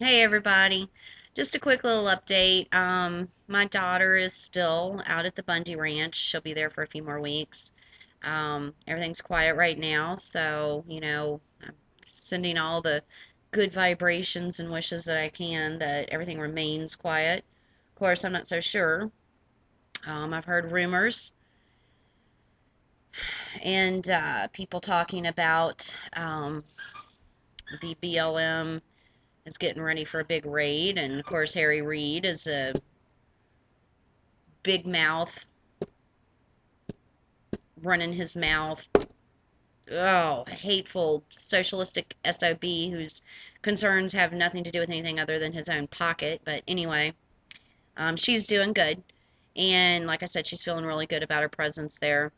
Hey everybody. Just a quick little update. My daughter is still out at the Bundy Ranch. She'll be there for a few more weeks. Everything's quiet right now, so, I'm sending all the good vibrations and wishes that I can that everything remains quiet. Of course, I'm not so sure. I've heard rumors and people talking about the BLM is getting ready for a big raid, and of course, Harry Reid is a big mouth running his mouth. Oh, hateful socialistic SOB whose concerns have nothing to do with anything other than his own pocket. But anyway, she's doing good. And like I said, she's feeling really good about her presence there.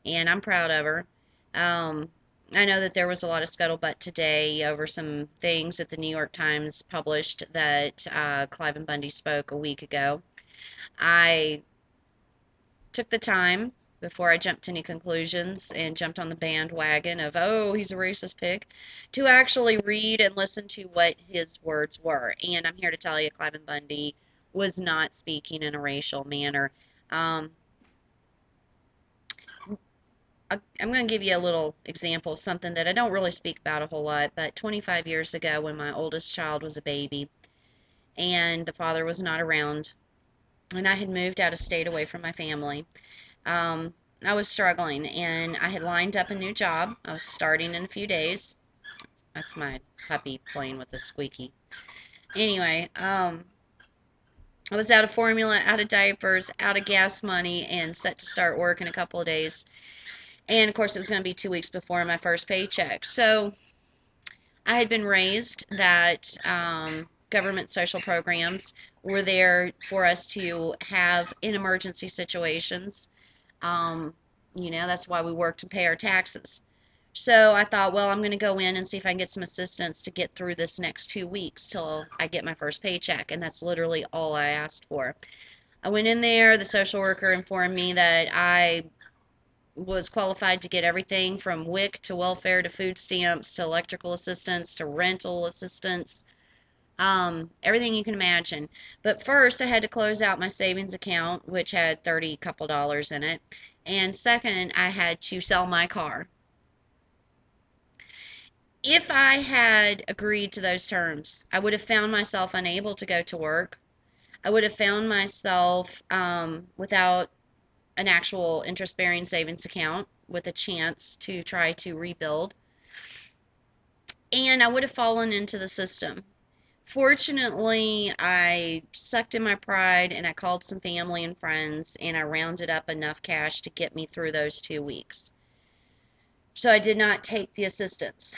And I'm proud of her. Um, I know that there was a lot of scuttlebutt today over some things that the New York Times published that Cliven Bundy spoke a week ago. I took the time before I jumped to any conclusions and jumped on the bandwagon of, oh, he's a racist pig, to actually read and listen to what his words were. And I'm here to tell you, Cliven Bundy was not speaking in a racial manner. Um, I'm going to give you a little example of something that I don't really speak about a whole lot, but 25 years ago, when my oldest child was a baby and the father was not around, and I had moved out of state away from my family, Um, I was struggling and I had lined up a new job. I was starting in a few days. That's my puppy playing with the squeaky. Anyway, I was out of formula, out of diapers, out of gas money, and set to start work in a couple of days. And of course, it was going to be 2 weeks before my first paycheck. So I had been raised that government social programs were there for us to have in emergency situations. Um, that's why we work to pay our taxes. So I thought, well, I'm going to go in and see if I can get some assistance to get through this next 2 weeks till I get my first paycheck. And that's literally all I asked for. I went in there. The social worker informed me that I was qualified to get everything from WIC to welfare to food stamps to electrical assistance to rental assistance, everything you can imagine. But first, I had to close out my savings account, which had 30 couple dollars in it. And second, I had to sell my car. If I had agreed to those terms, I would have found myself unable to go to work. I would have found myself without an actual interest bearing savings account with a chance to try to rebuild. And I would have fallen into the system. Fortunately, I sucked in my pride and I called some family and friends and I rounded up enough cash to get me through those 2 weeks. So I did not take the assistance.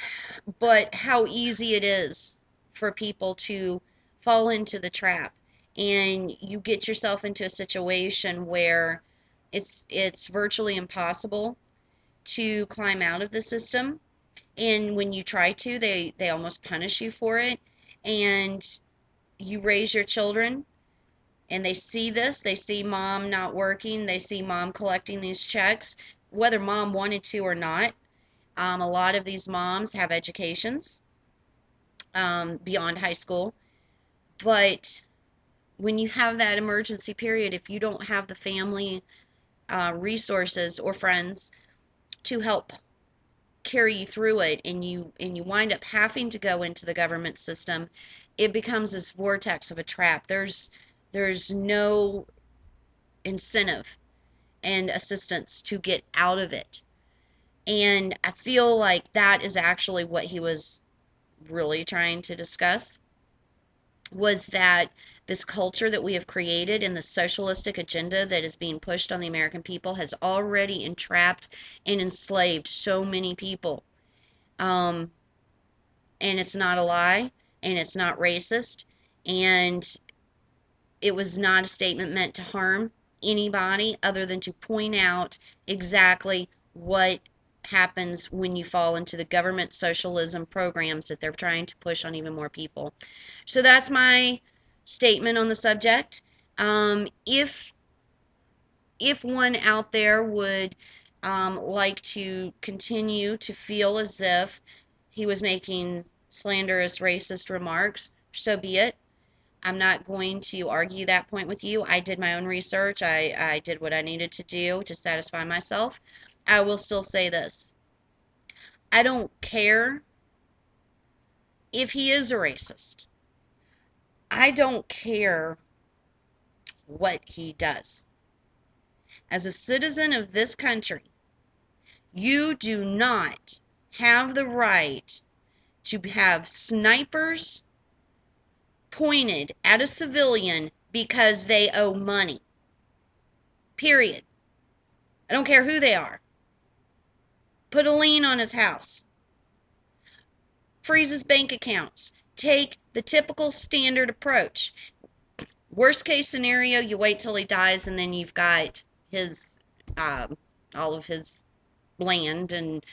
But how easy it is for people to fall into the trap, and you get yourself into a situation where it's virtually impossible to climb out of the system, and when you try to, they almost punish you for it. And you raise your children and they see this, they see mom not working, they see mom collecting these checks, whether mom wanted to or not. A lot of these moms have educations beyond high school, but when you have that emergency period, if you don't have the family resources or friends to help carry you through it, and you wind up having to go into the government system, it becomes this vortex of a trap. There's no incentive and assistance to get out of it. And I feel like that is actually what he was really trying to discuss, was that this culture that we have created and the socialistic agenda that is being pushed on the American people has already entrapped and enslaved so many people. Um, and it's not a lie, and it's not racist, and it was not a statement meant to harm anybody other than to point out exactly what happens when you fall into the government socialism programs that they're trying to push on even more people. So that's my statement on the subject. If one out there would like to continue to feel as if he was making slanderous, racist remarks, so be it. I'm not going to argue that point with you. I did my own research. I did what I needed to do to satisfy myself. I will still say this. I don't care if he is a racist. I don't care what he does. As a citizen of this country, you do not have the right to have snipers pointed at a civilian because they owe money. Period. I don't care who they are. Put a lien on his house. Freeze his bank accounts. Take the typical standard approach. Worst case scenario, you wait till he dies and then you've got his all of his land and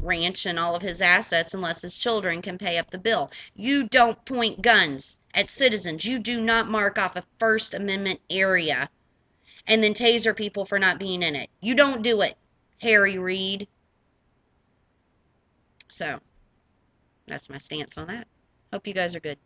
ranch and all of his assets unless his children can pay up the bill. You don't point guns at citizens. You do not mark off a First Amendment area and then taser people for not being in it. You don't do it, Harry Reid. So, that's my stance on that. Hope you guys are good.